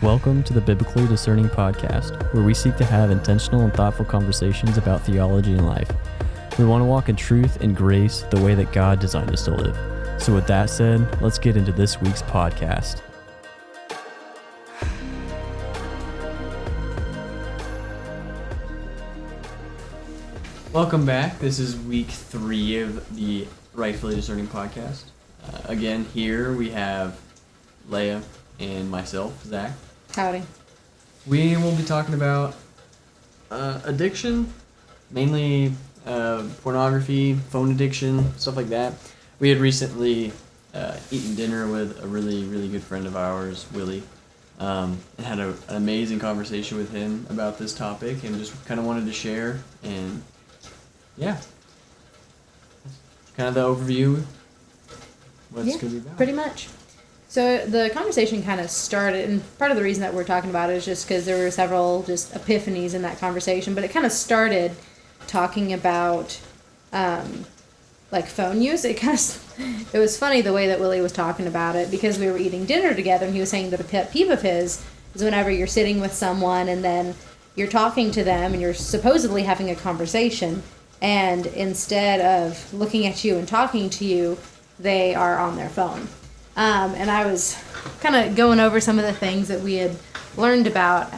Welcome to the Biblically Discerning Podcast, where we seek to have intentional and thoughtful conversations about theology and life. We want to walk in truth and grace the way that God designed us to live. So with that said, let's get into this week's podcast. Welcome back. This is week 3 of the Rightfully Discerning Podcast. Again, here we have Leah and myself, Zach. Howdy. We will be talking about addiction, mainly pornography, phone addiction, stuff like that. We had recently eaten dinner with a really, really good friend of ours, Willie, and had an amazing conversation with him about this topic and just kind of wanted to share. And yeah, kind of the overview. What's going to be about. Pretty much. So the conversation kind of started, and part of the reason that we're talking about it is just because there were several just epiphanies in that conversation, but it kind of started talking about like phone use. It was funny the way that Willie was talking about it, because we were eating dinner together and he was saying that a pet peeve of his is whenever you're sitting with someone and then you're talking to them and you're supposedly having a conversation, and instead of looking at you and talking to you, they are on their phone. And I was kind of going over some of the things that we had learned about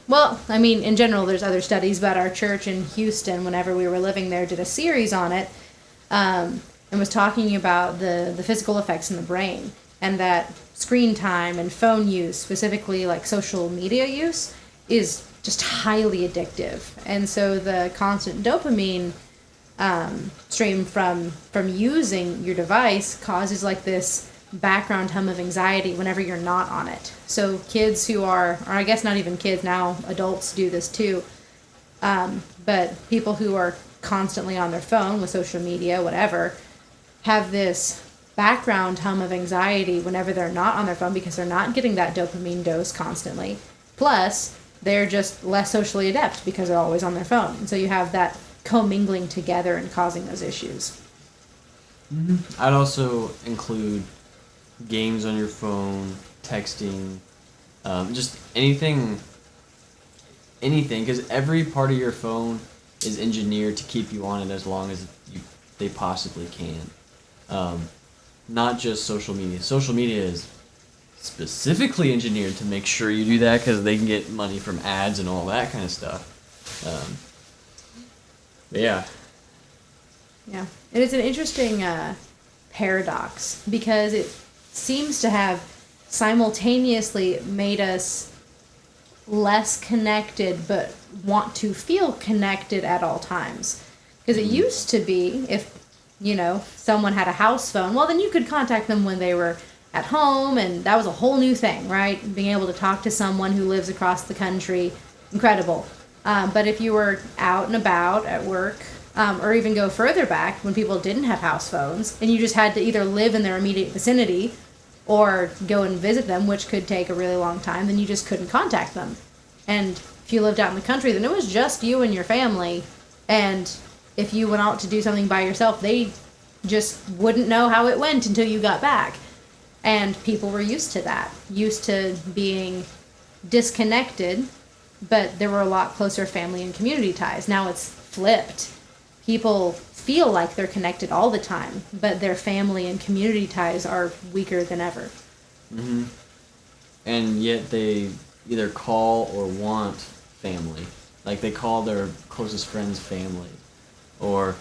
in general, there's other studies, but our church in Houston, whenever we were living there, did a series on it, and was talking about the physical effects in the brain, and that screen time and phone use, specifically like social media use, is just highly addictive. And so the constant dopamine stream from using your device causes like this background hum of anxiety whenever you're not on it. So kids who are, or I guess not even kids now, adults do this too, but people who are constantly on their phone with social media, whatever, have this background hum of anxiety whenever they're not on their phone, because they're not getting that dopamine dose constantly. Plus, they're just less socially adept because they're always on their phone. And so you have that commingling together and causing those issues. Mm-hmm. I'd also include games on your phone, texting, just anything, because every part of your phone is engineered to keep you on it as long as they possibly can. Not just social media. Social media is specifically engineered to make sure you do that because they can get money from ads and all that kind of stuff. Yeah. Yeah. And it's an interesting paradox, because it seems to have simultaneously made us less connected but want to feel connected at all times. Because it used to be, if, someone had a house phone, well, then you could contact them when they were at home, and that was a whole new thing, right? Being able to talk to someone who lives across the country, incredible. But if you were out and about at work, or even go further back when people didn't have house phones, and you just had to either live in their immediate vicinity or go and visit them, which could take a really long time, then you just couldn't contact them. And if you lived out in the country, then it was just you and your family, and if you went out to do something by yourself, they just wouldn't know how it went until you got back. And people were used to that, used to being disconnected, but there were a lot closer family and community ties. Now it's flipped. People feel like they're connected all the time, but their family and community ties are weaker than ever. Mm-hmm. And yet they either call or want family. Like they call their closest friends family, or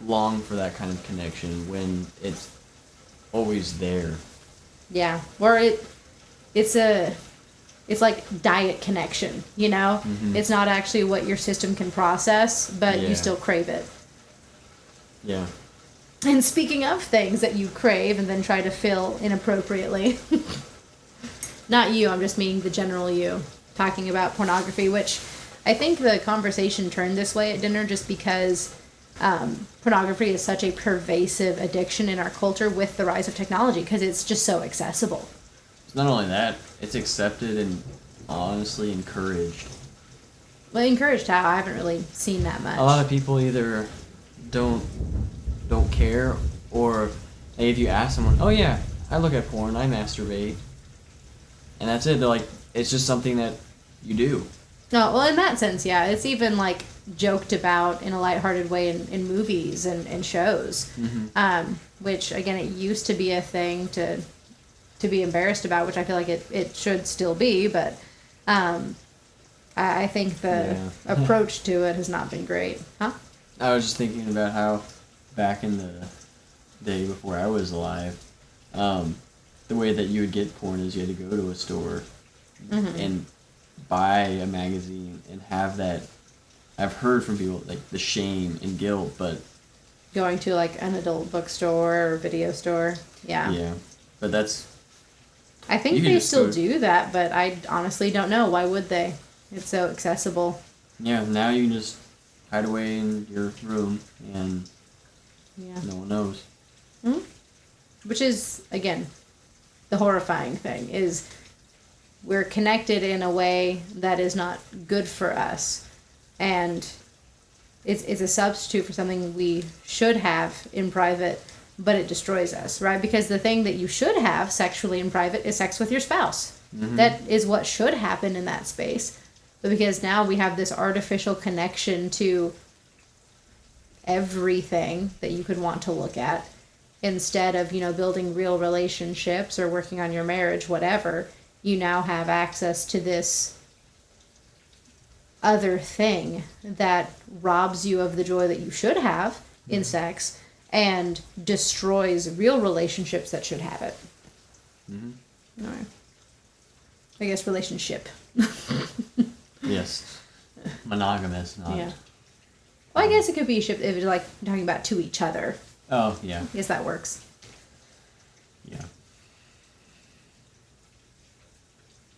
long for that kind of connection when it's always there. Yeah, or it's like diet connection, Mm-hmm. It's not actually what your system can process, but you still crave it. Yeah. And speaking of things that you crave and then try to fill inappropriately, not you, I'm just meaning the general you, talking about pornography, which I think the conversation turned this way at dinner just because pornography is such a pervasive addiction in our culture with the rise of technology, because it's just so accessible. It's not only that, it's accepted and honestly encouraged. Well, encouraged how? I haven't really seen that much. A lot of people either don't care, or if you ask someone, oh yeah, I look at porn, I masturbate, and that's it. They're like, it's just something that you do. No, well, in that sense, yeah. It's even, like, joked about in a lighthearted way in movies and shows. Which, again, it used to be a thing to be embarrassed about, which I feel like it should still be, but I think the approach to it has not been great. Huh? I was just thinking about how back in the day before I was alive, the way that you would get porn is you had to go to a store and buy a magazine and have that. I've heard from people like the shame and guilt, but Going to, like, an adult bookstore or video store. Yeah, but that's. I think they still do that, but I honestly don't know. Why would they? It's so accessible. Yeah, now you can just hide away in your room and no one knows. Which is, again, the horrifying thing is we're connected in a way that is not good for us. And it's a substitute for something we should have in private, but it destroys us, right? Because the thing that you should have sexually in private is sex with your spouse. That is what should happen in that space. But because now we have this artificial connection to everything that you could want to look at, instead of, building real relationships or working on your marriage, whatever, you now have access to this other thing that robs you of the joy that you should have in sex and destroys real relationships that should have it. All right. I guess relationship. Yes. Monogamous, not. Yeah. Well, I guess it could be ship if it's like talking about to each other. Oh, yeah. I guess that works. Yeah.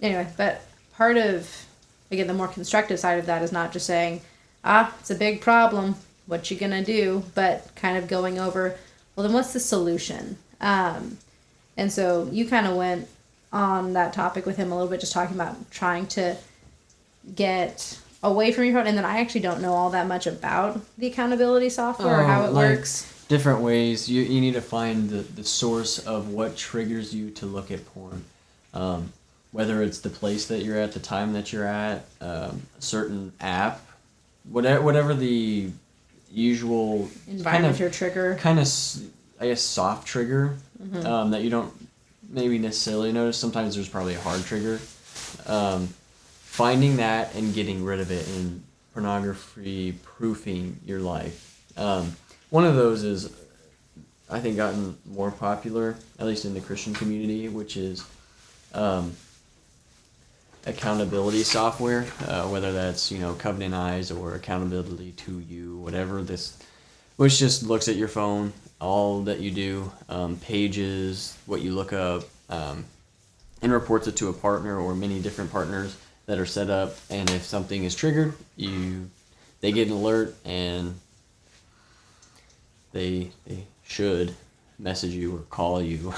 Anyway, but part of, again, the more constructive side of that is not just saying, it's a big problem, what you gonna do, but kind of going over, well, then what's the solution? And so you kind of went on that topic with him a little bit, just talking about trying to get away from your phone. And then I actually don't know all that much about the accountability software or how it works. Different ways. You need to find the source of what triggers you to look at porn. Whether it's the place that you're at, the time that you're at, a certain app, whatever the usual environment or trigger. Kind of, I guess, soft trigger that you don't maybe necessarily notice. Sometimes there's probably a hard trigger. Finding that and getting rid of it and pornography proofing your life. One of those is, I think, gotten more popular, at least in the Christian community, which is accountability software, whether that's, Covenant Eyes or Accountability to You, whatever this, which just looks at your phone, all that you do, pages, what you look up, and reports it to a partner or many different partners that are set up. And if something is triggered, they get an alert and they should message you or call you.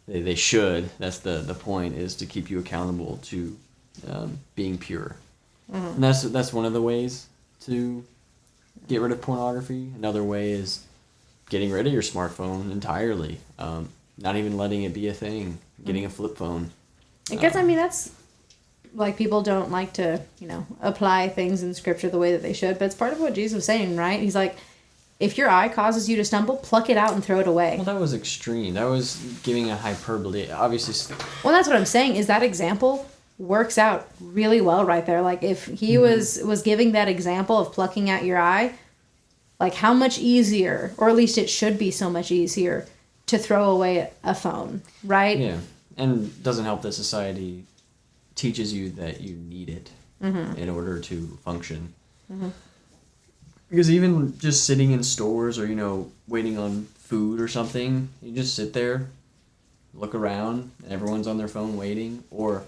They should. That's the point, is to keep you accountable to being pure. And that's one of the ways to get rid of pornography. Another way is getting rid of your smartphone entirely. Not even letting it be a thing. Getting a flip phone. I guess, that's, like, people don't like to, apply things in Scripture the way that they should, but it's part of what Jesus was saying, right? He's like, if your eye causes you to stumble, pluck it out and throw it away. Well, that was extreme. That was giving a hyperbole. Obviously. Well, that's what I'm saying, is that example works out really well right there. Like, if he was giving that example of plucking out your eye, like, how much easier, or at least it should be so much easier, to throw away a phone, right? Yeah. And it doesn't help that society teaches you that you need it in order to function. Because even just sitting in stores or, waiting on food or something, you just sit there, look around, and everyone's on their phone waiting. Or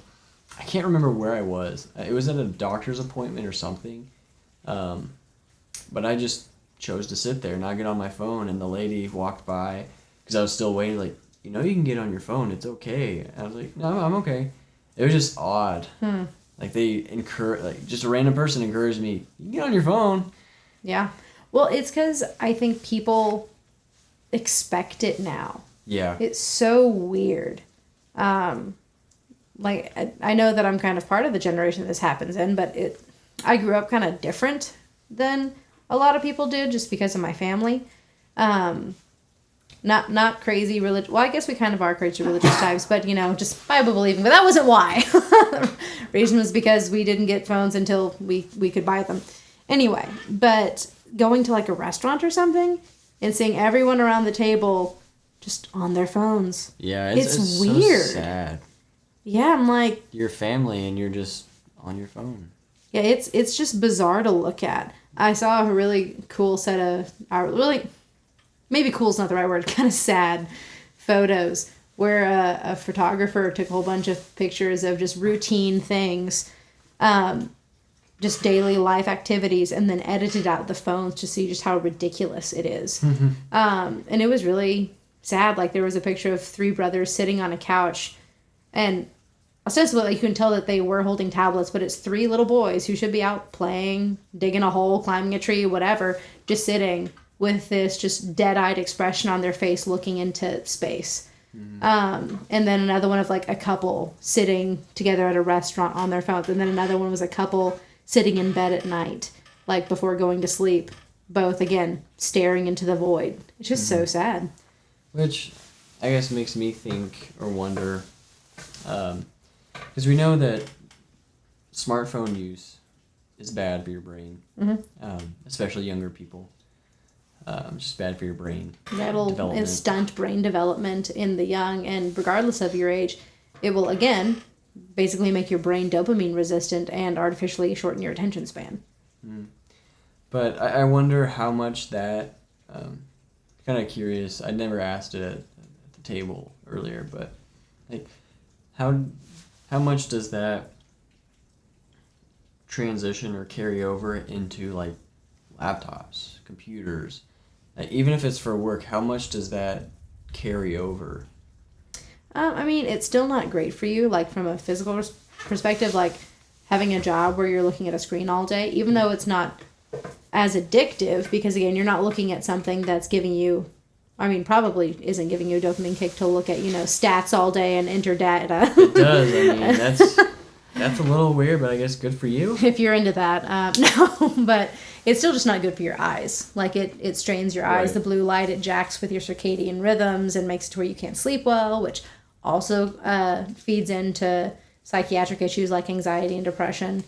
I can't remember where I was. It was at a doctor's appointment or something. But I just chose to sit there, not get on my phone. And the lady walked by because I was still waiting, like, you can get on your phone. It's okay. And I was like, no, I'm okay. It was just odd. Like, just a random person encouraged me, you can get on your phone. Yeah. Well, it's because I think people expect it now. Yeah. It's so weird. like, I know that I'm kind of part of the generation that this happens in, but I grew up kind of different than a lot of people did just because of my family. Not crazy religious. Well, I guess we kind of are crazy religious types, but just Bible believing. But that wasn't why. The reason was because we didn't get phones until we could buy them. Anyway, but going to like a restaurant or something and seeing everyone around the table just on their phones. Yeah, it's weird. So sad. Yeah, I'm like, your family and you're just on your phone. Yeah, it's just bizarre to look at. I saw a really cool set of maybe cool is not the right word, kind of sad photos where a photographer took a whole bunch of pictures of just routine things, just daily life activities, and then edited out the phones to see just how ridiculous it is. And it was really sad. Like, there was a picture of 3 brothers sitting on a couch, and ostensibly you can tell that they were holding tablets, but it's 3 little boys who should be out playing, digging a hole, climbing a tree, whatever, just sitting with this just dead-eyed expression on their face looking into space. And then another one of like a couple sitting together at a restaurant on their phones. And then another one was a couple sitting in bed at night, like before going to sleep, both again staring into the void. It's just so sad. Which I guess makes me think or wonder, because we know that smartphone use is bad for your brain, especially younger people. It's just bad for your brain. It'll stunt brain development in the young, and regardless of your age, it will again basically make your brain dopamine resistant and artificially shorten your attention span. But I wonder how much that, kind of curious, I never asked it at the table earlier, but like how much does that transition or carry over into like laptops, computers? Like, even if it's for work, how much does that carry over? I mean, it's still not great for you, like from a physical perspective, like having a job where you're looking at a screen all day, even though it's not as addictive, because again, you're not looking at something that's giving you, I mean, probably isn't giving you a dopamine kick to look at, stats all day and enter data. It does. I mean, that's a little weird, but I guess good for you. If you're into that. No, but it's still just not good for your eyes. Like, it strains your eyes. Right. The blue light, it jacks with your circadian rhythms and makes it to where you can't sleep well, which also feeds into psychiatric issues like anxiety and depression,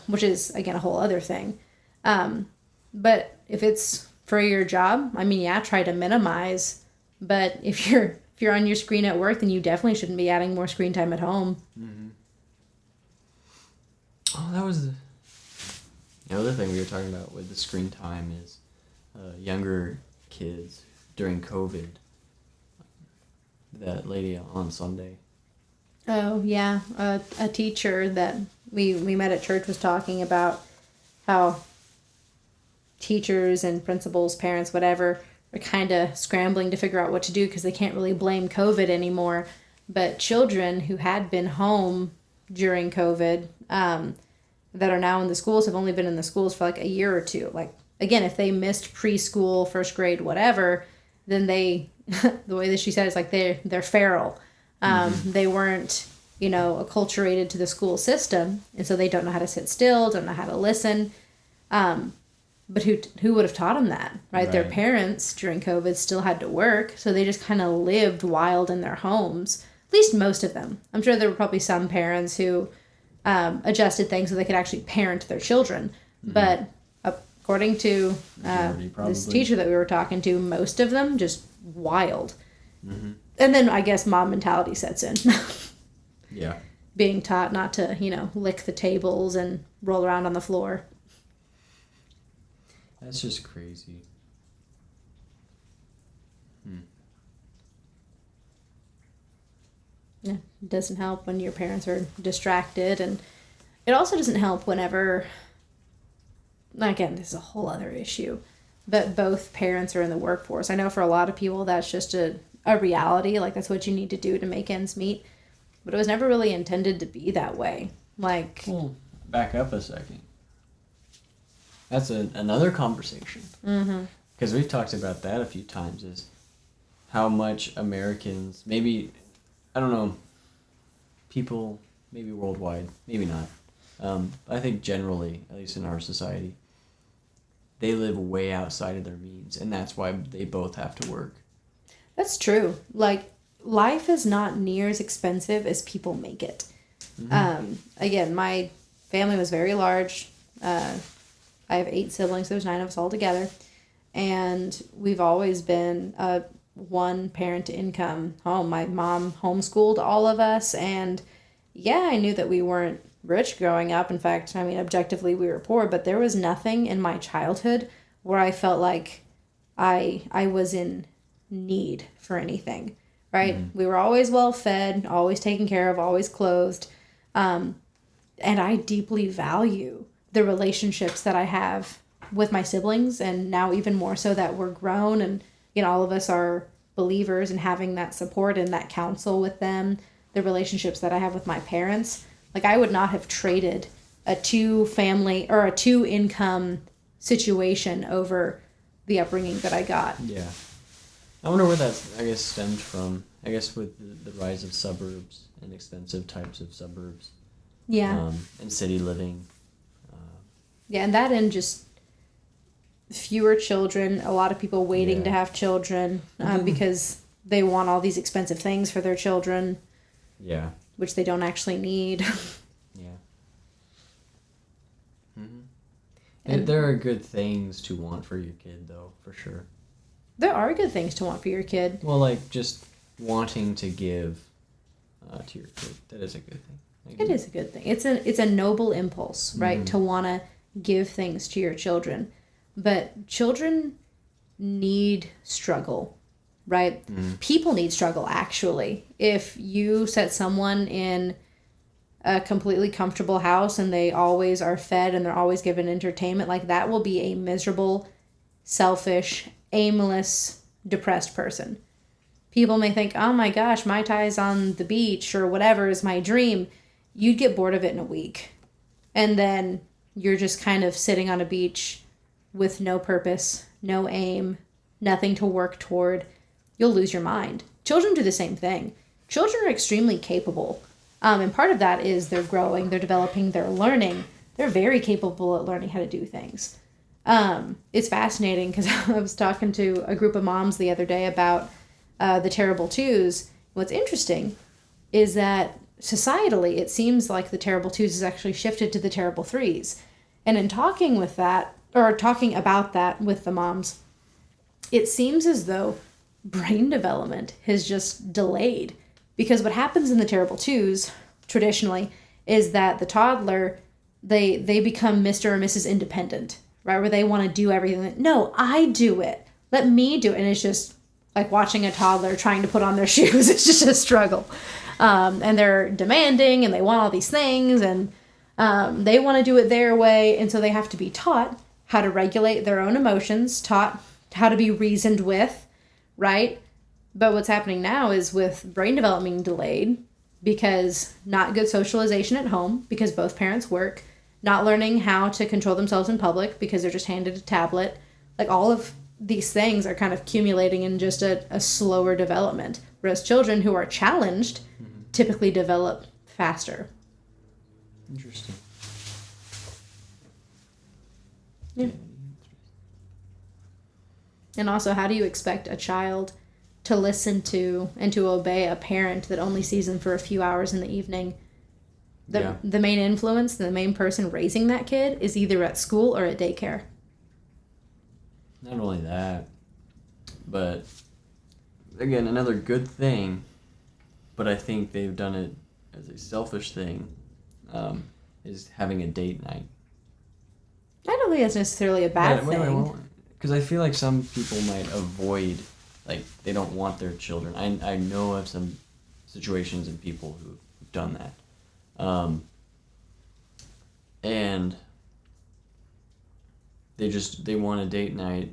which is, again, a whole other thing. But if it's for your job, I mean, yeah, try to minimize. But if you're on your screen at work, then you definitely shouldn't be adding more screen time at home. Mm-hmm. Oh, that was the other thing we were talking about with the screen time is younger kids during COVID. That lady on Sunday. Oh, yeah. A teacher that we met at church was talking about how teachers and principals, parents, whatever, are kind of scrambling to figure out what to do because they can't really blame COVID anymore. But children who had been home during COVID that are now in the schools have only been in the schools for like a year or two. Like, again, if they missed preschool, first grade, whatever, then they, the way that she said, it's like they're feral. They weren't, acculturated to the school system, and so they don't know how to sit still, don't know how to listen. But who would have taught them that, right? Their parents during COVID still had to work, so they just kind of lived wild in their homes. At least most of them. I'm sure there were probably some parents who adjusted things so they could actually parent their children. But according to this teacher that we were talking to, most of them just wild. And then I guess mom mentality sets in. Yeah. Being taught not to, lick the tables and roll around on the floor. That's just crazy. Yeah, it doesn't help when your parents are distracted, and it also doesn't help whenever, again, this is a whole other issue, but both parents are in the workforce. I know for a lot of people that's just a reality, like that's what you need to do to make ends meet, but it was never really intended to be that way. Like, well, back up a second. That's another conversation. Because we've talked about that a few times, is how much Americans, maybe, I don't know, people, maybe worldwide, maybe not. I think generally, at least in our society, they live way outside of their means, and that's why they both have to work. That's true. Like, life is not near as expensive as people make it. Again, my family was very large. I have 8 siblings. There's 9 of us all together. And we've always been a one-parent income home. My mom homeschooled all of us. And, yeah, I knew that we weren't rich growing up. In fact, I mean, objectively, we were poor. But there was nothing in my childhood where I felt like I was in need for anything, right? We were always well fed, always taken care of, always clothed. And I deeply value the relationships that I have with my siblings, and now even more so that we're grown and, all of us are believers, and having that support and that counsel with them, the relationships that I have with my parents. Like, I would not have traded a 2-family or a 2-income situation over the upbringing that I got. Yeah. I wonder where that, I guess, stemmed from. I guess with the rise of suburbs and expensive types of suburbs. Yeah. And city living. Yeah, and that and just fewer children, a lot of people waiting to have children because they want all these expensive things for their children. Yeah. Which they don't actually need. Yeah. And there are good things to want for your kid, though, for sure. There are good things to want for your kid. Well, like, just wanting to give to your kid. That is a good thing. It is a good thing. It's a noble impulse, right? To want to give things to your children. But children need struggle, right? People need struggle, actually. If you set someone in a completely comfortable house and they always are fed and they're always given entertainment, like, that will be a miserable, selfish, aimless, depressed person. People may think, oh my gosh, Mai Tai's on the beach or whatever is my dream. You'd get bored of it in a week. And then you're just kind of sitting on a beach with no purpose, no aim, nothing to work toward. You'll lose your mind. Children do the same thing. Children are extremely capable. And part of that is they're growing, they're developing, they're learning. They're very capable at learning how to do things. It's fascinating because I was talking to a group of moms the other day about the terrible twos. What's interesting is that societally, it seems like the terrible twos has actually shifted to the terrible threes. And in talking about that with the moms, it seems as though brain development has just delayed. Because what happens in the terrible twos, traditionally, is that the toddler, they become Mr. or Mrs. Independent, right? Where they want to do everything. No, I do it. Let me do it. And it's just like watching a toddler trying to put on their shoes. It's just a struggle. And they're demanding and they want all these things and they want to do it their way. And so they have to be taught how to regulate their own emotions, taught how to be reasoned with, right? But what's happening now is with brain development being delayed because not good socialization at home because both parents work, not learning how to control themselves in public because they're just handed a tablet. Like, all of these things are kind of accumulating in just a slower development. Whereas children who are challenged typically develop faster. Interesting. Yeah. And also, how do you expect a child to listen to and to obey a parent that only sees them for a few hours in the evening? The main influence, the main person raising that kid is either at school or at daycare. Not only that, but again, another good thing, but I think they've done it as a selfish thing, is having a date night. I don't think that's necessarily a bad thing. Because I feel like some people might avoid, like, they don't want their children. I know of some situations and people who've done that. And they want a date night.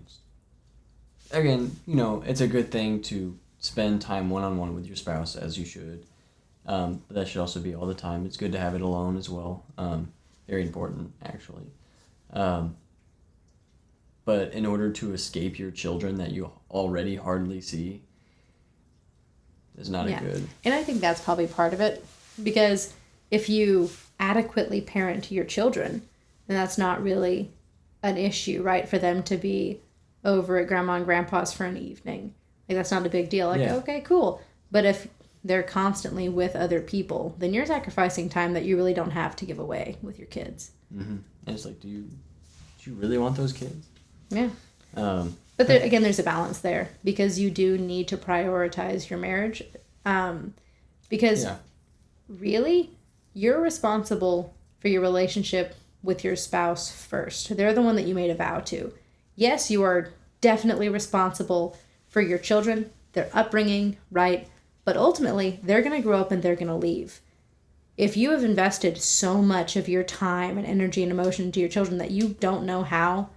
Again, it's a good thing to spend time one-on-one with your spouse, as you should. But that should also be all the time. It's good to have it alone as well. Very important, actually. But in order to escape your children that you already hardly see is not a good... And I think that's probably part of it. Because if you adequately parent your children, then that's not really an issue, right? For them to be over at grandma and grandpa's for an evening. Like, that's not a big deal. Like, okay, cool. But if they're constantly with other people, then you're sacrificing time that you really don't have to give away with your kids. Mm-hmm. And it's like, do you really want those kids? Yeah. But there, again, there's a balance there, because you do need to prioritize your marriage. Because really, you're responsible for your relationship with your spouse first. They're the one that you made a vow to. Yes, you are definitely responsible for your children, their upbringing, right? But ultimately, they're going to grow up and they're going to leave. If you have invested so much of your time and energy and emotion into your children that you don't know how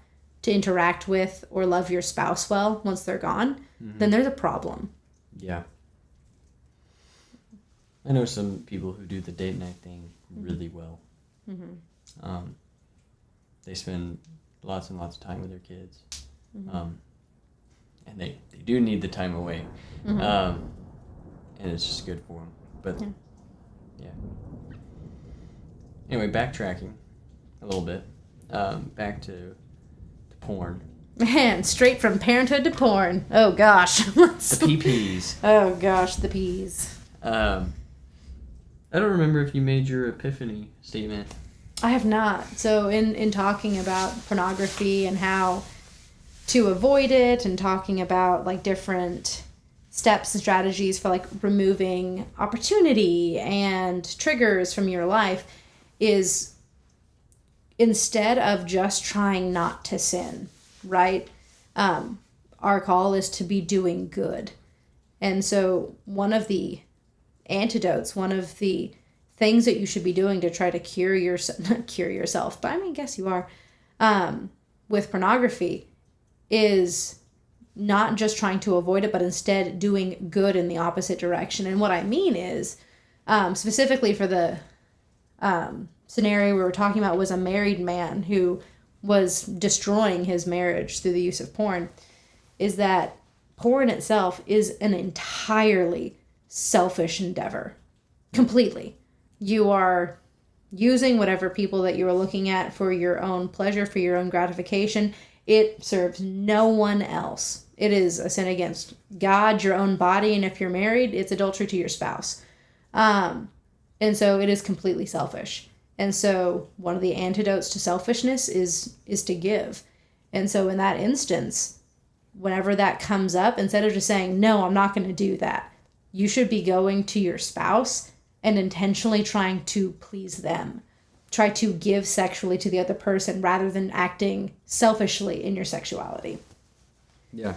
to interact with or love your spouse well once they're gone, then there's a problem. Yeah. I know some people who do the date night thing really well. Mm-hmm. They spend lots and lots of time with their kids. Mm-hmm. And they do need the time away. Mm-hmm. And it's just good for them. But, yeah. Anyway, backtracking a little bit. Back to porn. Man, straight from parenthood to porn. Oh, gosh. The PPs. Oh, gosh, the P's. I don't remember if you made your epiphany statement. I have not. So in talking about pornography and how to avoid it, and talking about like different steps and strategies for like removing opportunity and triggers from your life, is instead of just trying not to sin, right? Our call is to be doing good. And so one of the antidotes, one of the things that you should be doing to try to not cure yourself, but I mean, guess you are, with pornography, is not just trying to avoid it, but instead doing good in the opposite direction. And what I mean is, specifically for the scenario we were talking about, was a married man who was destroying his marriage through the use of porn, is that porn itself is an entirely selfish endeavor. Completely. You are using whatever people that you are looking at for your own pleasure, for your own gratification. It serves no one else. It is a sin against God, your own body, and if you're married, it's adultery to your spouse. And so it is completely selfish. And so one of the antidotes to selfishness is to give. And so in that instance, whenever that comes up, instead of just saying, no, I'm not going to do that, you should be going to your spouse and intentionally trying to please them. Try to give sexually to the other person rather than acting selfishly in your sexuality. Yeah.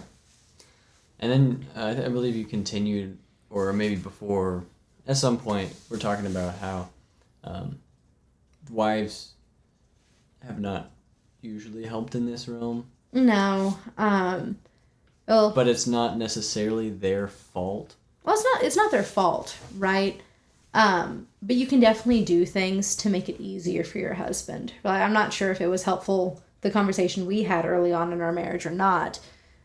And then I believe you continued, or maybe before, at some point, we're talking about how wives have not usually helped in this realm. No. But it's not necessarily their fault. Well, it's not their fault, right? But you can definitely do things to make it easier for your husband. Like, I'm not sure if it was helpful, the conversation we had early on in our marriage, or not.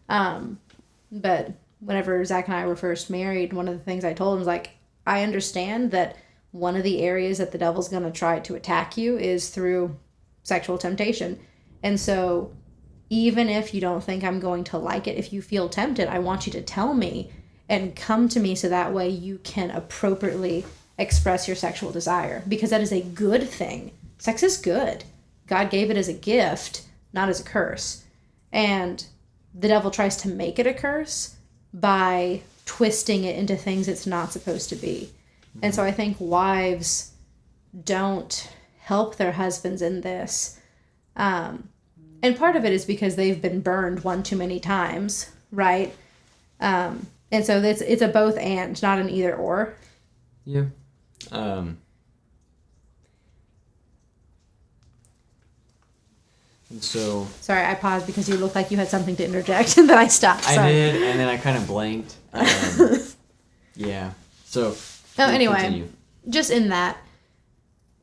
But whenever Zach and I were first married, one of the things I told him was like, I understand that one of the areas that the devil's going to try to attack you is through sexual temptation. And so even if you don't think I'm going to like it, if you feel tempted, I want you to tell me and come to me, so that way you can appropriately express your sexual desire, because that is a good thing. Sex is good. God gave it as a gift, not as a curse. And the devil tries to make it a curse by twisting it into things it's not supposed to be. And so I think wives don't help their husbands in this. And part of it is because they've been burned one too many times, right? And so it's a both and, not an either or. Yeah. And so... Sorry, I paused because you looked like you had something to interject, and then I stopped. Sorry. I did, and then I kind of blanked. Yeah. So... anyway, continue. Just in that,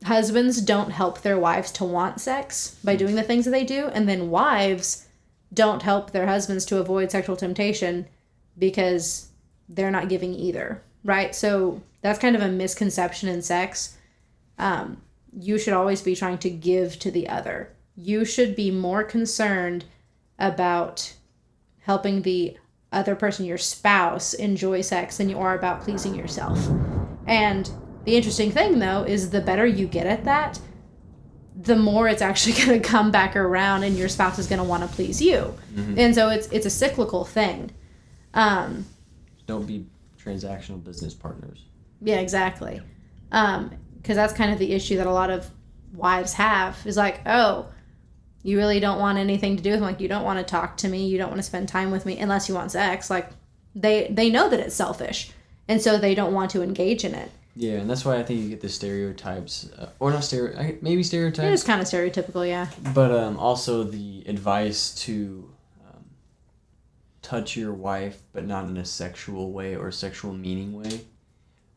husbands don't help their wives to want sex by doing the things that they do, and then wives don't help their husbands to avoid sexual temptation because they're not giving either. right? So that's kind of a misconception in sex. You should always be trying to give to the other. You should be more concerned about helping the other person, your spouse, enjoy sex than you are about pleasing yourself. And the interesting thing, though, is the better you get at that, the more it's actually going to come back around and your spouse is going to want to please you. Mm-hmm. And so it's a cyclical thing. Don't be transactional business partners. Yeah, exactly. Because that's kind of the issue that a lot of wives have is like, oh, you really don't want anything to do with me. Like, you don't want to talk to me. You don't want to spend time with me unless you want sex. Like, they know that it's selfish. And so they don't want to engage in it. Yeah, and that's why I think you get the stereotypes, or not maybe stereotypes. It is kind of stereotypical, yeah. But also the advice to touch your wife, but not in a sexual way or sexual meaning way.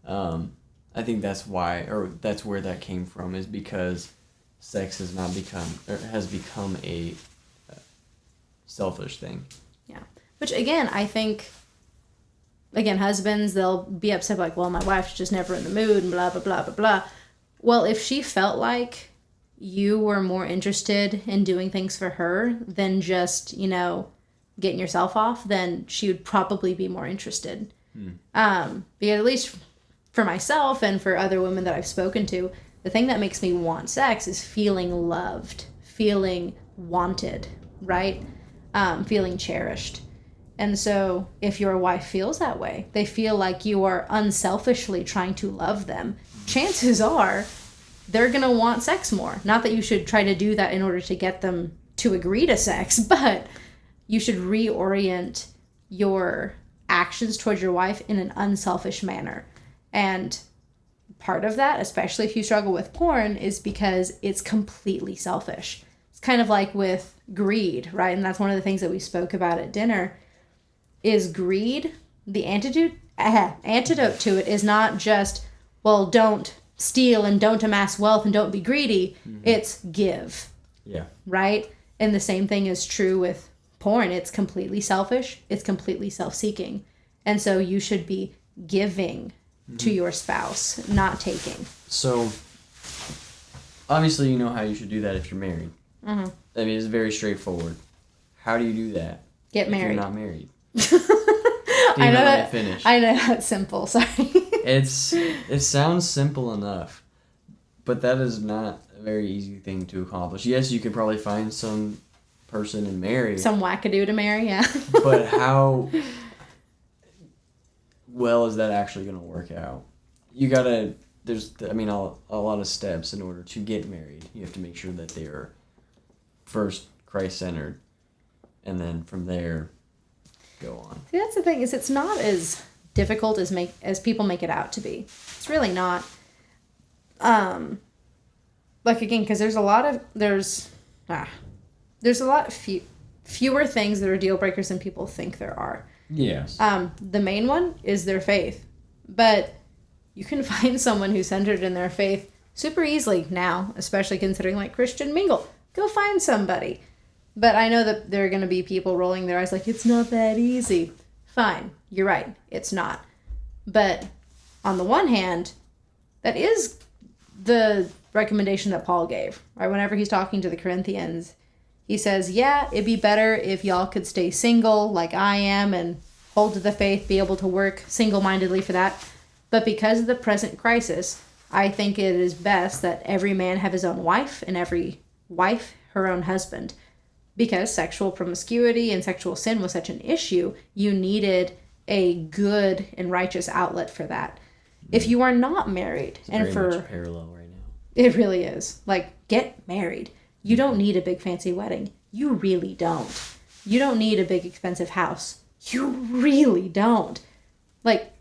I think that's why, or that's where that came from, is because sex has become a selfish thing. Yeah, which again, I think. Again, husbands, they'll be upset like, well, my wife's just never in the mood and blah, blah, blah, blah, blah. Well, if she felt like you were more interested in doing things for her than just, getting yourself off, then she would probably be more interested. Because at least for myself and for other women that I've spoken to, the thing that makes me want sex is feeling loved, feeling wanted, right? Feeling cherished. And so if your wife feels that way, they feel like you are unselfishly trying to love them, chances are they're going to want sex more. Not that you should try to do that in order to get them to agree to sex, but you should reorient your actions towards your wife in an unselfish manner. And part of that, especially if you struggle with porn, is because it's completely selfish. It's kind of like with greed, right? And that's one of the things that we spoke about at dinner. Is greed. The antidote to it is not just, well, don't steal and don't amass wealth and don't be greedy. Mm-hmm. It's give. Yeah. Right? And the same thing is true with porn. It's completely selfish. It's completely self-seeking. And so you should be giving to your spouse, not taking. So, obviously you know how you should do that if you're married. Mm-hmm. I mean, it's very straightforward. How do you do that? Get married. If you're not married. I know that's simple. Sorry. It sounds simple enough, but that is not a very easy thing to accomplish. Yes, you could probably find some person and marry. Some wackadoo to marry, yeah. But how well is that actually going to work out? You gotta. There's a lot of steps in order to get married. You have to make sure that they are first Christ-centered, and then from there. Go on. See, that's the thing, is it's not as difficult as people make it out to be. It's really not. Again, because there's a lot fewer things that are deal breakers than people think there are. Yes. The main one is their faith, but you can find someone who's centered in their faith super easily now, especially considering like Christian Mingle. Go find somebody. But I know that there are going to be people rolling their eyes like, it's not that easy. Fine, you're right, it's not. But on the one hand, that is the recommendation that Paul gave, right? Whenever he's talking to the Corinthians, he says, yeah, it'd be better if y'all could stay single like I am and hold to the faith, be able to work single-mindedly for that. But because of the present crisis, I think it is best that every man have his own wife and every wife her own husband. Because sexual promiscuity and sexual sin was such an issue, you needed a good and righteous outlet for that. If you are not married, it's very much parallel right now. It really is. Like, get married. You don't need a big fancy wedding. You really don't. You don't need a big expensive house. You really don't. Like,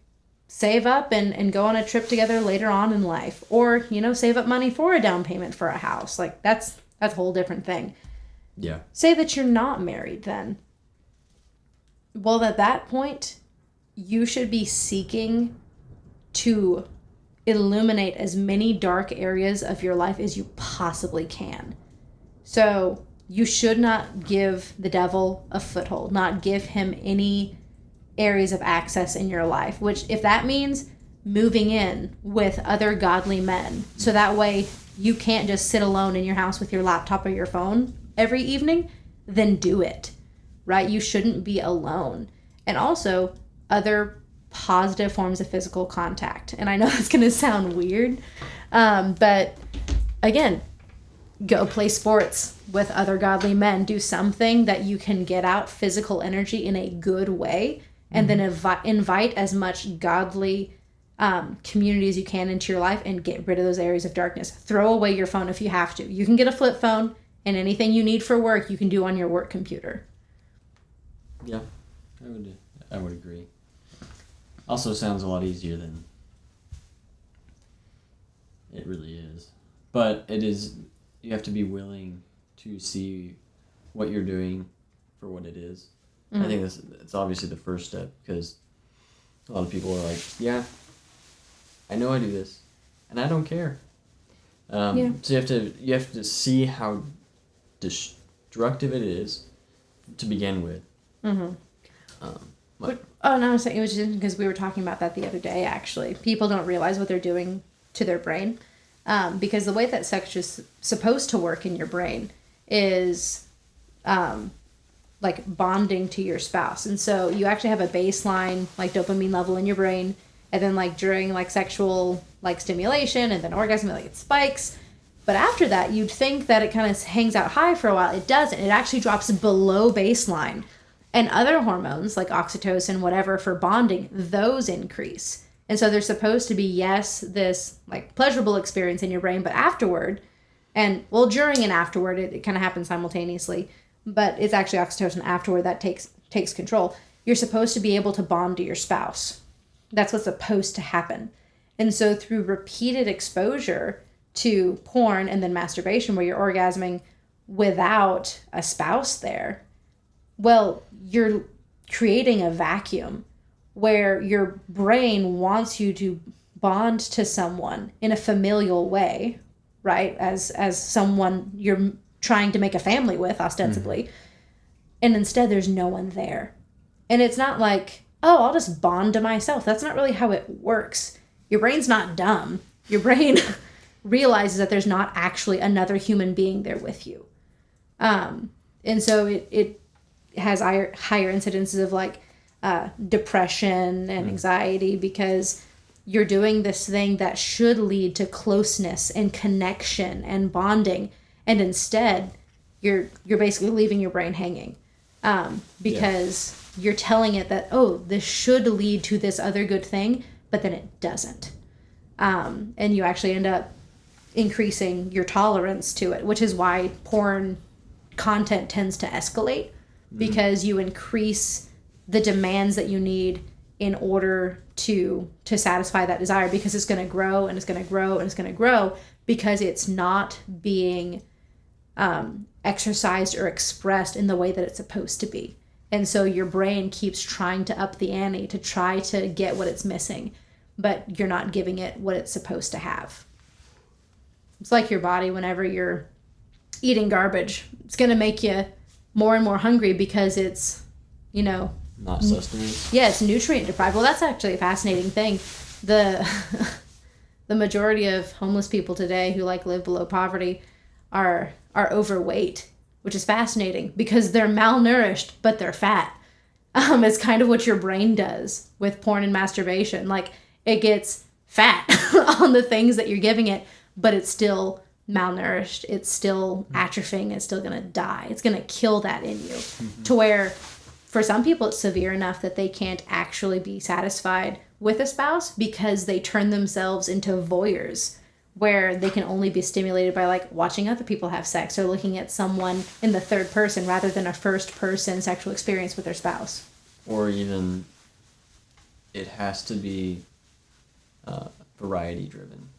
save up and go on a trip together later on in life. Or, save up money for a down payment for a house. Like, that's a whole different thing. Yeah. Say that you're not married then. Well, at that point, you should be seeking to illuminate as many dark areas of your life as you possibly can. So you should not give the devil a foothold, not give him any areas of access in your life, which if that means moving in with other godly men, so that way you can't just sit alone in your house with your laptop or your phone every evening, then do it, right? You shouldn't be alone. And also other positive forms of physical contact. And I know it's going to sound weird, but again, go play sports with other godly men. Do something that you can get out physical energy in a good way, and then invite as much godly community as you can into your life and get rid of those areas of darkness. Throw away your phone if you have to. You can get a flip phone, and anything you need for work, you can do on your work computer. Yeah, I would agree. Also sounds a lot easier than it really is. But it is, you have to be willing to see what you're doing for what it is. I think it's obviously the first step, because a lot of people are like, yeah, I know I do this, and I don't care. So you have to see how destructive it is to begin with. No, I was saying it was just because we were talking about that the other day. Actually, people don't realize what they're doing to their brain, because the way that sex is supposed to work in your brain is like bonding to your spouse. And so you actually have a baseline like dopamine level in your brain, and then like during like sexual like stimulation and then orgasm, like it spikes. But after that, you'd think that it kind of hangs out high for a while. It doesn't. It actually drops below baseline. And other hormones like oxytocin, whatever, for bonding, those increase. And so there's supposed to be, yes, this like pleasurable experience in your brain, but afterward, and well, during and afterward, it kind of happens simultaneously, but it's actually oxytocin afterward that takes control. You're supposed to be able to bond to your spouse. That's what's supposed to happen. And so through repeated exposure to porn and then masturbation where you're orgasming without a spouse there, well, you're creating a vacuum where your brain wants you to bond to someone in a familial way, right? As someone you're trying to make a family with, ostensibly. And instead, there's no one there. And it's not like, oh, I'll just bond to myself. That's not really how it works. Your brain's not dumb. Your brain realizes that there's not actually another human being there with you. And so it has higher incidences of like depression and anxiety, because you're doing this thing that should lead to closeness and connection and bonding, and instead you're basically leaving your brain hanging, because you're telling it that, oh, this should lead to this other good thing, but then it doesn't, and you actually end up increasing your tolerance to it, which is why porn content tends to escalate, because you increase the demands that you need in order to satisfy that desire, because it's going to grow and it's going to grow and it's going to grow, because it's not being exercised or expressed in the way that it's supposed to be. And so your brain keeps trying to up the ante to try to get what it's missing, but you're not giving it what it's supposed to have. It's like your body whenever you're eating garbage. It's going to make you more and more hungry because it's, not sustenance. Yeah, it's nutrient deprived. Well, that's actually a fascinating thing. The majority of homeless people today who like live below poverty are overweight, which is fascinating because they're malnourished, but they're fat. It's kind of what your brain does with porn and masturbation. Like, it gets fat on the things that you're giving it, but it's still malnourished. It's still atrophying. It's still going to die. It's going to kill that in you, to where for some people it's severe enough that they can't actually be satisfied with a spouse because they turn themselves into voyeurs, where they can only be stimulated by like watching other people have sex or looking at someone in the third person rather than a first person sexual experience with their spouse. Or even it has to be variety driven,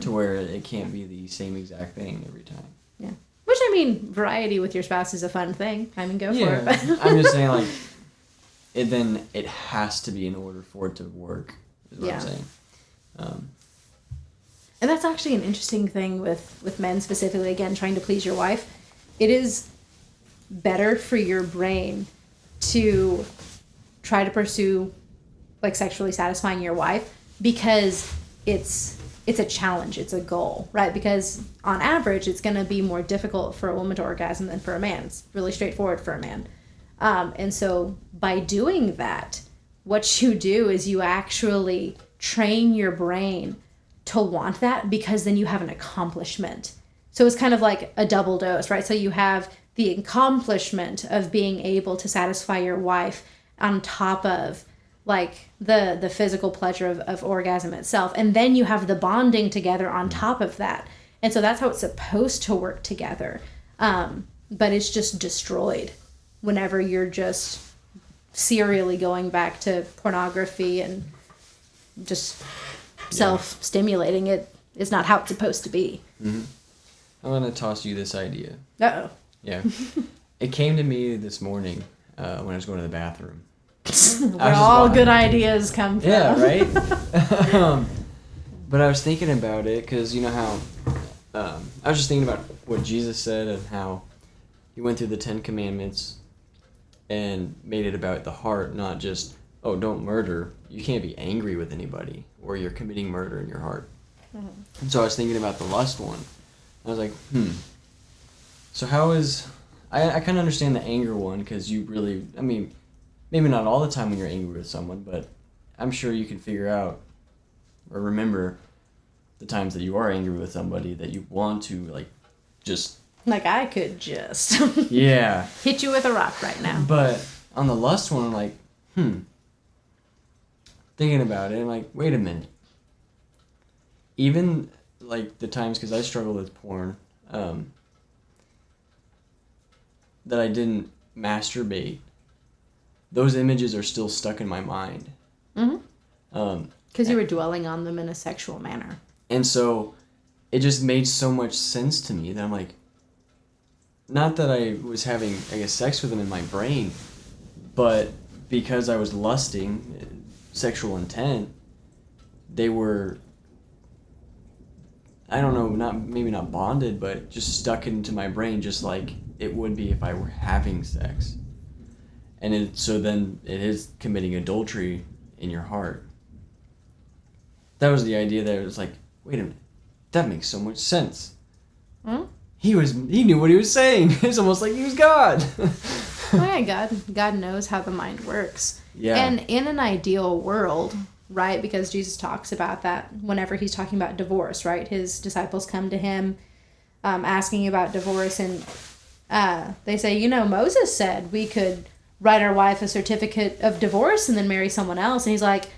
to where it can't be the same exact thing every time. Yeah. Which, I mean, variety with your spouse is a fun thing. I mean, go for it. But I'm just saying, like, it has to be in order for it to work, is what I'm saying. And that's actually an interesting thing with men specifically, again, trying to please your wife. It is better for your brain to try to pursue like sexually satisfying your wife because it's a challenge, it's a goal, right? Because on average, it's going to be more difficult for a woman to orgasm than for a man. It's really straightforward for a man. And so by doing that, what you do is you actually train your brain to want that, because then you have an accomplishment. So it's kind of like a double dose, right? So you have the accomplishment of being able to satisfy your wife on top of like the physical pleasure of orgasm itself. And then you have the bonding together on top of that. And so that's how it's supposed to work together. But it's just destroyed whenever you're just serially going back to pornography and just self-stimulating. It is not how it's supposed to be. Mm-hmm. I'm going to toss you this idea. Uh-oh. Yeah. It came to me this morning when I was going to the bathroom. Where all good ideas come from. Yeah, right? But I was thinking about it because you know how... I was just thinking about what Jesus said and how he went through the 10 Commandments and made it about the heart, not just, oh, don't murder. You can't be angry with anybody or you're committing murder in your heart. Mm-hmm. And so I was thinking about the lust one. I was like, So how is... I kind of understand the anger one because you really... I mean, maybe not all the time when you're angry with someone, but I'm sure you can figure out or remember the times that you are angry with somebody that you want to, like, just... Like, I could just... Yeah. hit you with a rock right now. But on the lust one, I'm like, thinking about it, I'm like, wait a minute. Even, like, the times, because I struggle with porn, that I didn't masturbate, those images are still stuck in my mind. Mm-hmm. Because you were dwelling on them in a sexual manner. And so it just made so much sense to me that I'm like, not that I was having, I guess, sex with them in my brain, but because I was lusting, sexual intent, they were, I don't know, maybe not bonded, but just stuck into my brain just like it would be if I were having sex. And so then it is committing adultery in your heart. That was the idea that it was like, wait a minute, that makes so much sense. Hmm? He knew what he was saying. It's almost like he was God. Well, yeah, God knows how the mind works. Yeah. And in an ideal world, right, because Jesus talks about that whenever he's talking about divorce, right? His disciples come to him asking about divorce, and they say, Moses said we could write our wife a certificate of divorce and then marry someone else. And he's like,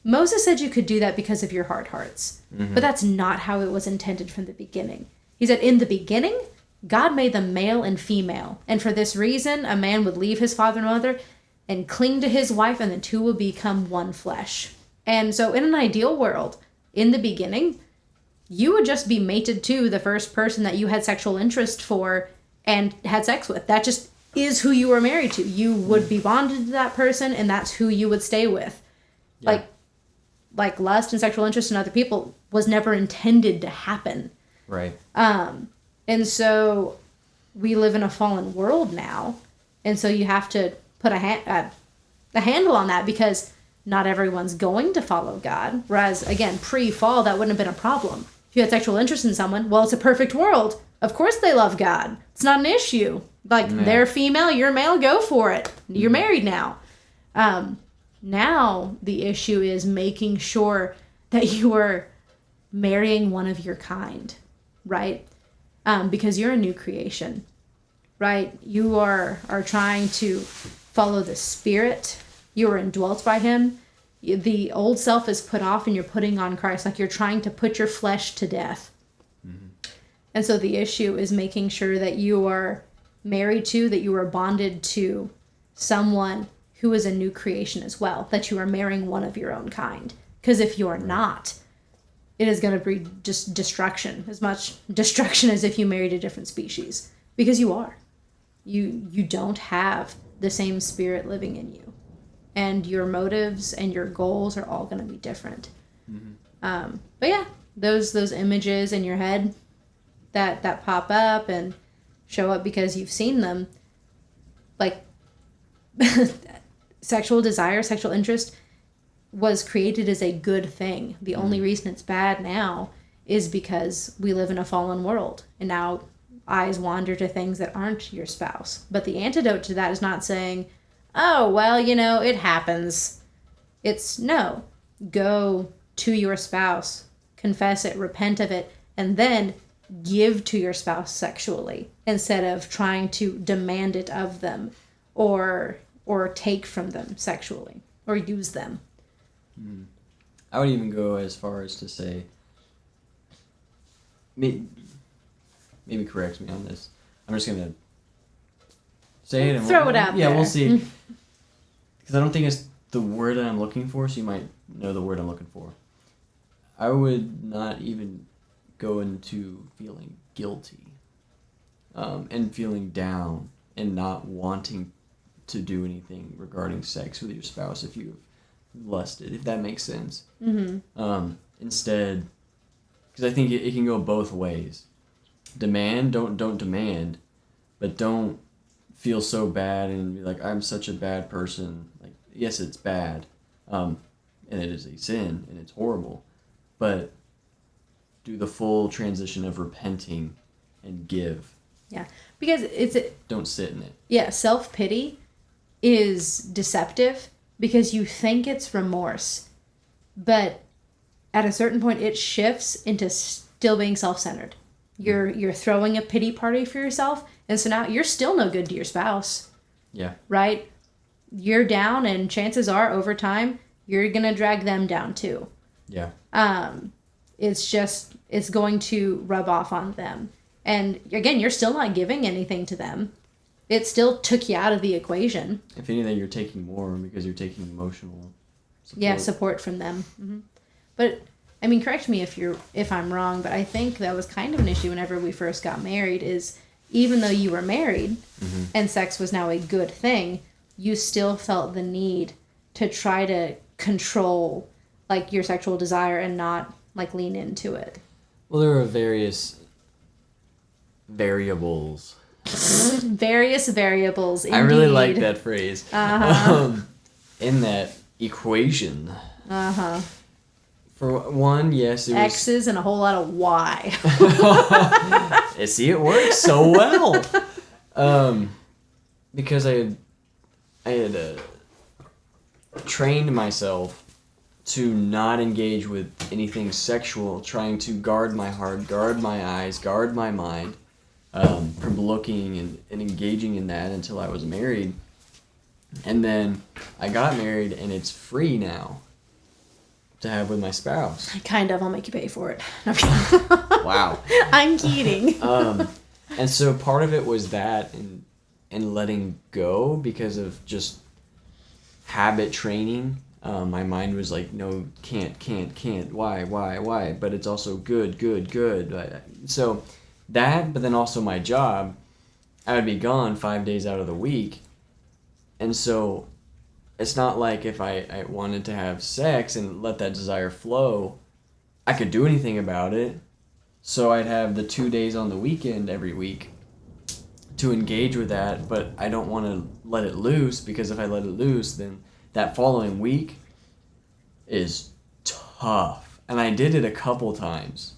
Moses said you could do that because of your hard hearts. Mm-hmm. But that's not how it was intended from the beginning. He said, in the beginning, God made them male and female. And for this reason, a man would leave his father and mother and cling to his wife, and the two will become one flesh. And so in an ideal world, in the beginning, you would just be mated to the first person that you had sexual interest for and had sex with. That just is who you were married to. You would be bonded to that person, and that's who you would stay with. Yeah. Like lust and sexual interest in other people was never intended to happen. Right. And so we live in a fallen world now, and so you have to put a handle on that, because not everyone's going to follow God. Whereas, again, pre-fall, that wouldn't have been a problem. If you had sexual interest in someone, well, it's a perfect world. Of course they love God. It's not an issue. Like, they're female, you're male, go for it. You're married now. Now the issue is making sure that you are marrying one of your kind, right? Because you're a new creation, right? You are trying to follow the Spirit. You are indwelt by him. The old self is put off and you're putting on Christ. Like, you're trying to put your flesh to death. Mm-hmm. And so the issue is making sure that you are married to, that you are bonded to someone who is a new creation as well, that you are marrying one of your own kind. Because if you're not, it is going to be just destruction, as much destruction as if you married a different species. Because you are. You don't have the same spirit living in you. And your motives and your goals are all going to be different. Mm-hmm. But yeah, those images in your head that pop up and show up because you've seen them, like, sexual desire, sexual interest was created as a good thing. The only reason it's bad now is because we live in a fallen world, and now eyes wander to things that aren't your spouse. But the antidote to that is not saying, oh, well, it happens. It's no. Go to your spouse, confess it, repent of it, and then give to your spouse sexually instead of trying to demand it of them or take from them sexually or use them. I would even go as far as to say, maybe correct me on this. I'm just going to say it and throw it out there. Yeah, we'll see. Because I don't think it's the word that I'm looking for, so you might know the word I'm looking for. I would not even go into feeling guilty and feeling down and not wanting to do anything regarding sex with your spouse if you've lusted, if that makes sense. Instead, because I think it can go both ways. Don't demand, but don't feel so bad and be like, I'm such a bad person. Like, yes, it's bad, and it is a sin and it's horrible, but do the full transition of repenting and give. Yeah, because don't sit in it. Yeah, self-pity is deceptive because you think it's remorse, but at a certain point it shifts into still being self-centered. You're throwing a pity party for yourself, and so now you're still no good to your spouse. Yeah. Right? You're down, and chances are over time you're gonna drag them down too. Yeah. It's going to rub off on them. And again, you're still not giving anything to them. It still took you out of the equation. If anything, you're taking more because you're taking emotional support. Yeah, support from them. Mm-hmm. But I mean, correct me if I'm wrong, but I think that was kind of an issue whenever we first got married, is even though you were married and sex was now a good thing, you still felt the need to try to control like your sexual desire and not like lean into it. Well, there are various variables. Various variables, indeed. I really like that phrase. In that equation. For one, yes, it was X's and a whole lot of Y. See, it works so well. Because I had trained myself to not engage with anything sexual, trying to guard my heart, guard my eyes, guard my mind from looking and engaging in that until I was married. And then I got married, and it's free now to have with my spouse. Kind of. I'll make you pay for it. Wow. I'm kidding. And so part of it was that and letting go because of just habit training. My mind was like, no, can't. Why? But it's also good. So that, but then also my job, I would be gone 5 days out of the week. And so it's not like if I wanted to have sex and let that desire flow, I could do anything about it. So I'd have the 2 days on the weekend every week to engage with that, but I don't want to let it loose, because if I let it loose, then that following week is tough. And I did it a couple times.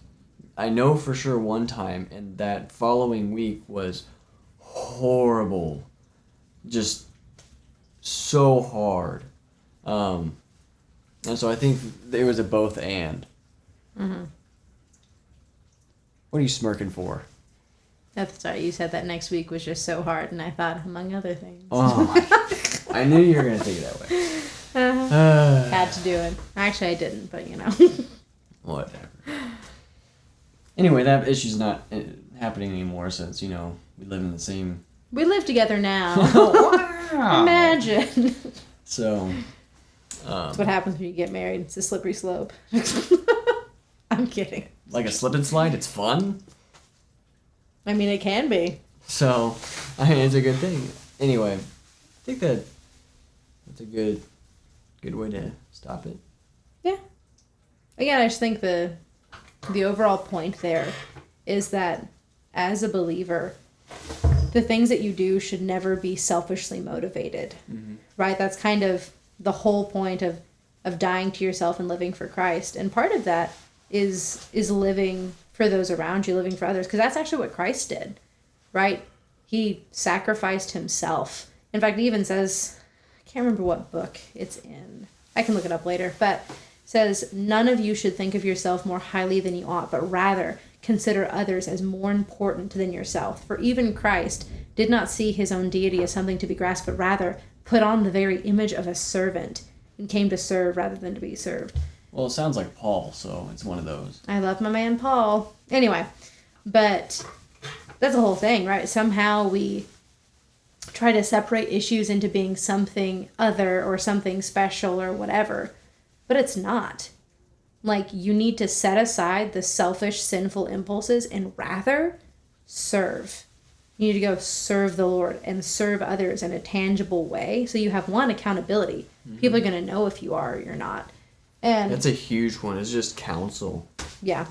I know for sure one time, and that following week was horrible. Just so hard. And so I think it was a both and. What are you smirking for? That's sorry, you said that next week was just so hard, and I thought, among other things. Oh, I knew you were going to think it that way. Had to do it. Actually, I didn't, but Whatever. Anyway, that issue's not happening anymore since, we live in the same... We live together now. Wow. Imagine. So... That's what happens when you get married. It's a slippery slope. I'm kidding. Like a slip and slide, it's fun. I mean, it can be. So, it's a good thing. Anyway, I think that's a good way to stop it. Yeah. Again, I just think the overall point there is that as a believer, the things that you do should never be selfishly motivated, right? That's kind of the whole point of dying to yourself and living for Christ. And part of that is living for those around you, living for others, because that's actually what Christ did, right? He sacrificed himself. In fact, he even says, I can't remember what book it's in. I can look it up later, but it says, none of you should think of yourself more highly than you ought, but rather consider others as more important than yourself. For even Christ did not see his own deity as something to be grasped, but rather put on the very image of a servant and came to serve rather than to be served. Well, it sounds like Paul, so it's one of those. I love my man Paul. Anyway, but that's the whole thing, right? Somehow we try to separate issues into being something other or something special or whatever, but it's not. Like, you need to set aside the selfish, sinful impulses and rather serve. You need to go serve the Lord and serve others in a tangible way. So you have one, accountability. People are going to know if you are or you're not. And that's a huge one. It's just counsel. Yeah.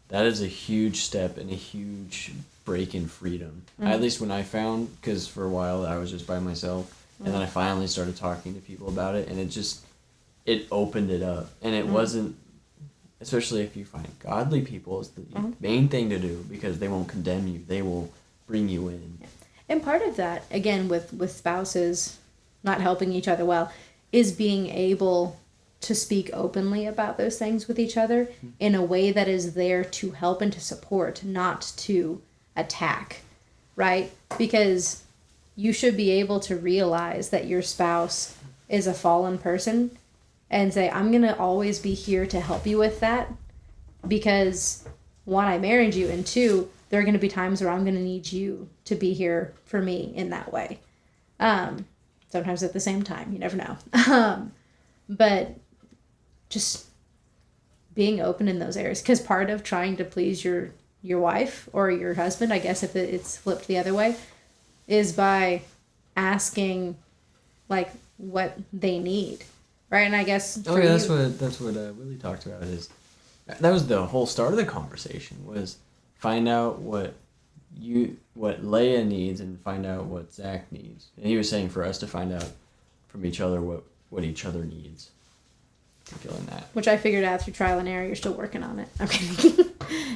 That is a huge step and a huge break in freedom. At least when I found, because for a while I was just by myself, and then I finally started talking to people about it, and it opened it up. And it wasn't, especially if you find godly people, is the main thing to do, because they won't condemn you. They will bring you in. Yeah. And part of that, again, with spouses not helping each other well, is being able to speak openly about those things with each other in a way that is there to help and to support, not to attack, right? Because you should be able to realize that your spouse is a fallen person and say, I'm going to always be here to help you with that, because one, I married you, and two, there are going to be times where I'm going to need you to be here for me in that way. Sometimes at the same time, you never know. But just being open in those areas, because part of trying to please your wife or your husband, I guess if it's flipped the other way, is by asking like what they need, right? And I guess that's what Willie talked about. That was the whole start of the conversation, was find out what Leah needs and find out what Zach needs. And he was saying for us to find out from each other what each other needs. I'm feeling that. Which I figured out through trial and error. You're still working on it. Okay.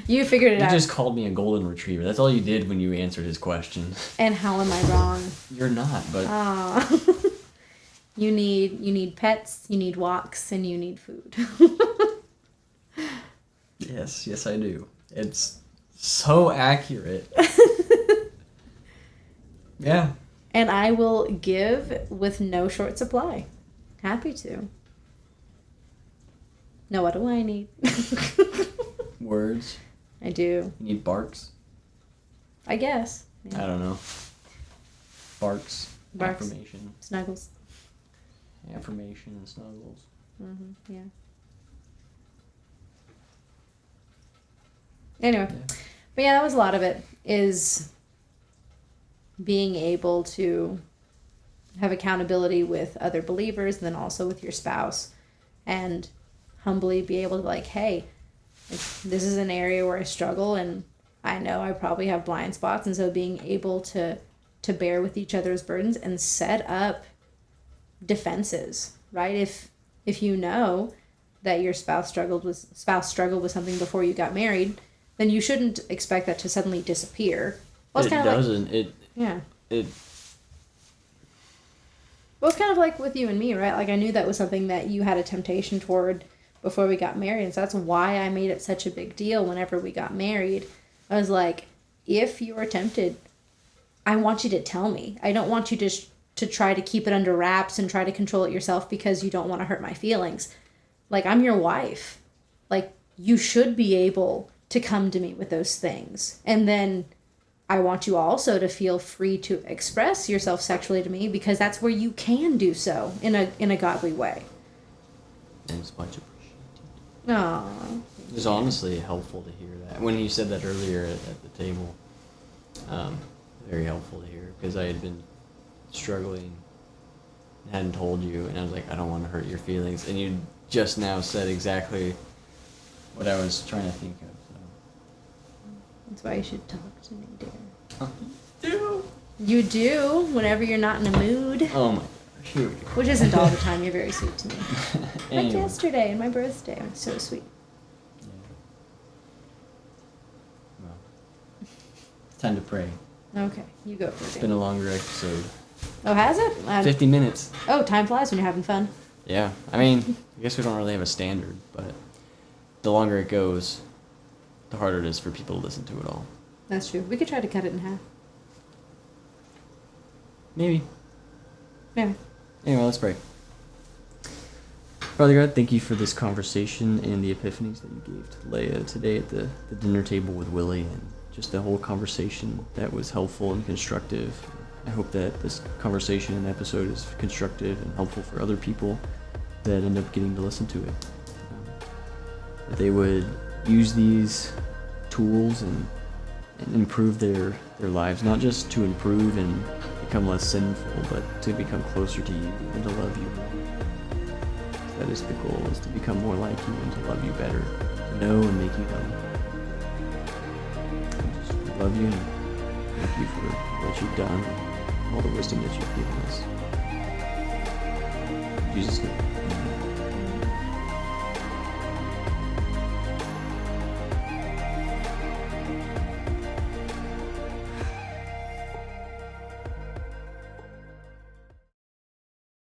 You figured it out. You just called me a golden retriever. That's all you did when you answered his question. And how am I wrong? You're not, but... You need pets, you need walks, and you need food. Yes, I do. It's so accurate. Yeah. And I will give with no short supply. Happy to. Now, what do I need? Words. I do. You need barks? I guess. Yeah. I don't know. Barks. Affirmation. Snuggles. Affirmation and snuggles. Yeah. Anyway. Yeah. But yeah, that was a lot of it, is being able to have accountability with other believers and then also with your spouse, and humbly be able to be like, hey, this is an area where I struggle and I know I probably have blind spots. And so being able to bear with each other's burdens and set up defenses, right? If you know that your spouse struggled with something before you got married, then you shouldn't expect that to suddenly disappear. Well, it doesn't. Well, it's kind of like with you and me, right? Like, I knew that was something that you had a temptation toward before we got married. And so that's why I made it such a big deal whenever we got married. I was like, if you are tempted, I want you to tell me. I don't want you to try to keep it under wraps and try to control it yourself because you don't want to hurt my feelings. Like, I'm your wife. Like, you should be able to come to me with those things. And then I want you also to feel free to express yourself sexually to me, because that's where you can do so in a godly way. It was much appreciated. Aww. It was honestly helpful to hear that. When you said that earlier at the table, very helpful to hear, because I had been struggling and hadn't told you, and I was like, I don't want to hurt your feelings. And you just now said exactly what I was trying to think of. So. That's why you should talk to me, dear. Do. You do whenever you're not in a mood. Oh my gosh, here we go. Which isn't all the time. You're very sweet to me. Like Anyway. yesterday and my birthday. I'm so sweet. Yeah. Well, it's time to pray. Okay, you go for It's it. been a longer episode. Oh, has it? 50 minutes. Oh, time flies when you're having fun. Yeah. I mean, I guess we don't really have a standard, but the longer it goes, the harder it is for people to listen to it all. That's true. We could try to cut it in half. Maybe. Maybe. Anyway, let's pray. Father God, thank you for this conversation and the epiphanies that you gave to Leah today at the dinner table with Willie, and just the whole conversation that was helpful and constructive. I hope that this conversation and episode is constructive and helpful for other people that end up getting to listen to it. That they would use these tools and improve their lives, not just to improve and become less sinful, but to become closer to you and to love you more. That is the goal, is to become more like you and to love you better, to know and make you known. I just love you and thank you for what you've done and all the wisdom that you've given us. In Jesus' name, amen.